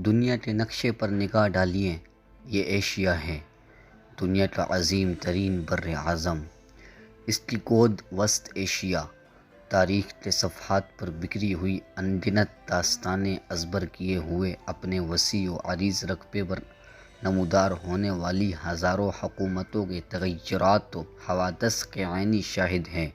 دنیا کے نقشے پر نگاہ ڈالیے، یہ ایشیا ہے، دنیا کا عظیم ترین بر اعظم۔ اس کی گود وسط ایشیا، تاریخ کے صفحات پر بکھری ہوئی انگنت داستانیں ازبر کیے ہوئے اپنے وسیع و عریض رقبے پر نمودار ہونے والی ہزاروں حکومتوں کے تغیرات و حوادث کے عینی شاہد ہے۔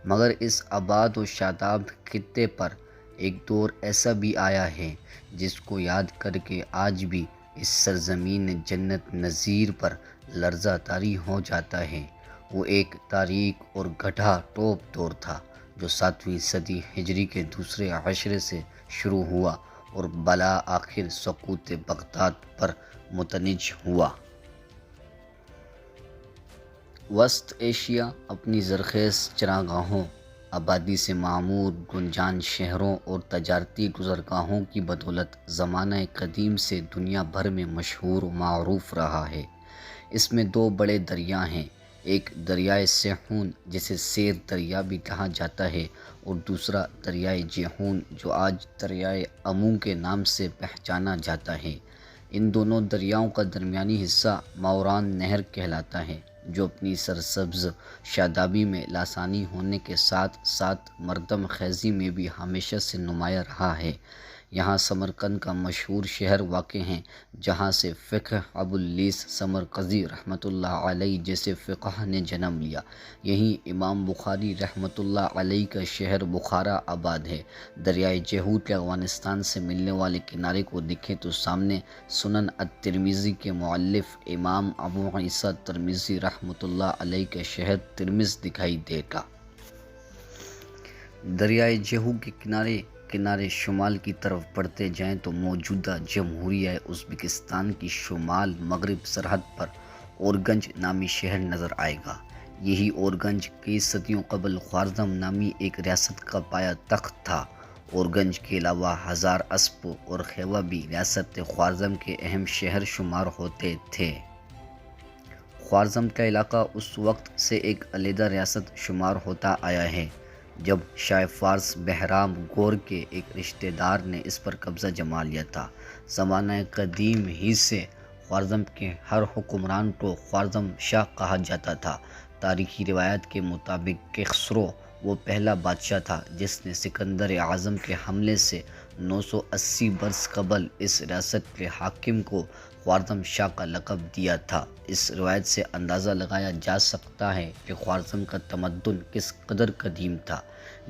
مگر اس آباد و شاداب خطے پر ایک دور ایسا بھی آیا ہے جس کو یاد کر کے آج بھی اس سرزمین جنت نظیر پر لرزہ طاری ہو جاتا ہے۔ وہ ایک تاریک اور گڈھا ٹوپ دور تھا جو 7ویں صدی ہجری کے دوسرے عشرے سے شروع ہوا اور بالآخر سقوط بغداد پر متنج ہوا۔ وسط ایشیا اپنی زرخیز چراگاہوں، آبادی سے معمور گنجان شہروں اور تجارتی گزرگاہوں کی بدولت زمانہ قدیم سے دنیا بھر میں مشہور و معروف رہا ہے۔ اس میں دو بڑے دریا ہیں، ایک دریائے سیحون جسے سیر دریا بھی کہا جاتا ہے اور دوسرا دریائے جیحون جو آج دریائے امو کے نام سے پہچانا جاتا ہے۔ ان دونوں دریاؤں کا درمیانی حصہ ماوران نہر کہلاتا ہے جو اپنی سرسبز شادابی میں لاسانی ہونے کے ساتھ ساتھ مردم خیزی میں بھی ہمیشہ سے نمایاں رہا ہے۔ یہاں سمرقند کا مشہور شہر واقع ہے جہاں سے فقہ ابواللیث سمرقندی رحمۃ اللہ علیہ جیسے فقہ نے جنم لیا۔ یہیں امام بخاری رحمۃ اللہ علیہ کا شہر بخارا آباد ہے۔ دریائے جیحون کے افغانستان سے ملنے والے کنارے کو دیکھیں تو سامنے سنن الترمذی کے مؤلف امام ابو عیسیٰ ترمذی رحمۃ اللہ علیہ کا شہر ترمذ دکھائی دے گا۔ دریائے جیحون کے کنارے شمال کی طرف بڑھتے جائیں تو موجودہ جمہوریہ ازبکستان کی شمال مغرب سرحد پر اورگنج نامی شہر نظر آئے گا۔ یہی اورگنج کئی صدیوں قبل خوارزم نامی ایک ریاست کا پایہ تخت تھا۔ اورگنج کے علاوہ ہزار اسپ اور خیوا بھی ریاست خوارزم کے اہم شہر شمار ہوتے تھے۔ خوارزم کا علاقہ اس وقت سے ایک علیحدہ ریاست شمار ہوتا آیا ہے جب شاہ فارس بہرام گور کے ایک رشتہ دار نے اس پر قبضہ جما لیا تھا۔ زمانہ قدیم ہی سے خوارزم کے ہر حکمران کو خوارزم شاہ کہا جاتا تھا۔ تاریخی روایات کے مطابق کیخسرو وہ پہلا بادشاہ تھا جس نے سکندر اعظم کے حملے سے 980 برس قبل اس ریاست کے حاکم کو خوارزم شاہ کا لقب دیا تھا۔ اس روایت سے اندازہ لگایا جا سکتا ہے کہ خوارزم کا تمدن کس قدر قدیم تھا۔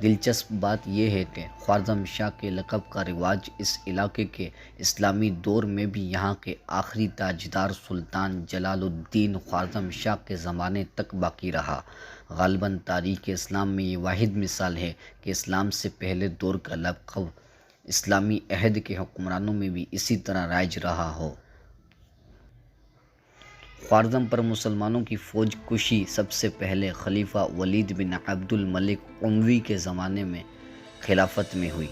دلچسپ بات یہ ہے کہ خوارزم شاہ کے لقب کا رواج اس علاقے کے اسلامی دور میں بھی یہاں کے آخری تاجدار سلطان جلال الدین خوارزم شاہ کے زمانے تک باقی رہا۔ غالباً تاریخ اسلام میں یہ واحد مثال ہے کہ اسلام سے پہلے دور کا لقب اسلامی عہد کے حکمرانوں میں بھی اسی طرح رائج رہا ہو۔ خوارزم پر مسلمانوں کی فوج کشی سب سے پہلے خلیفہ ولید بن عبد الملک اموی کے زمانے میں خلافت میں ہوئی۔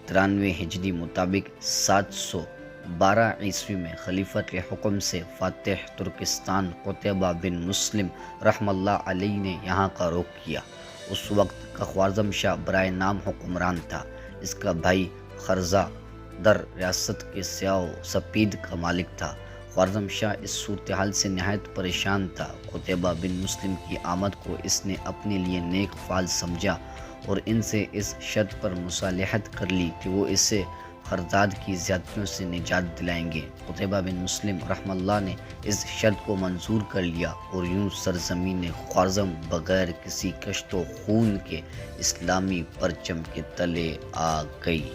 93 ہجری مطابق 712 عیسوی میں خلیفہ کے حکم سے فاتح ترکستان قتیبہ بن مسلم رحمہ اللہ علیہ نے یہاں کا رخ کیا۔ اس وقت کا خوارزم شاہ برائے نام حکمران تھا۔ اس کا بھائی خرزہ در ریاست کے سیاہ و سپید کا مالک تھا۔ خوارزم شاہ اس صورتحال سے نہایت پریشان تھا۔ قتیبہ بن مسلم کی آمد کو اس نے اپنے لیے نیک فال سمجھا اور ان سے اس شرط پر مصالحت کر لی کہ وہ اسے خرزاد کی زیادتیوں سے نجات دلائیں گے۔ قتیبہ بن مسلم رحمہ اللہ نے اس شرط کو منظور کر لیا اور یوں سرزمین خوارزم بغیر کسی کشت و خون کے اسلامی پرچم کے تلے آ گئی۔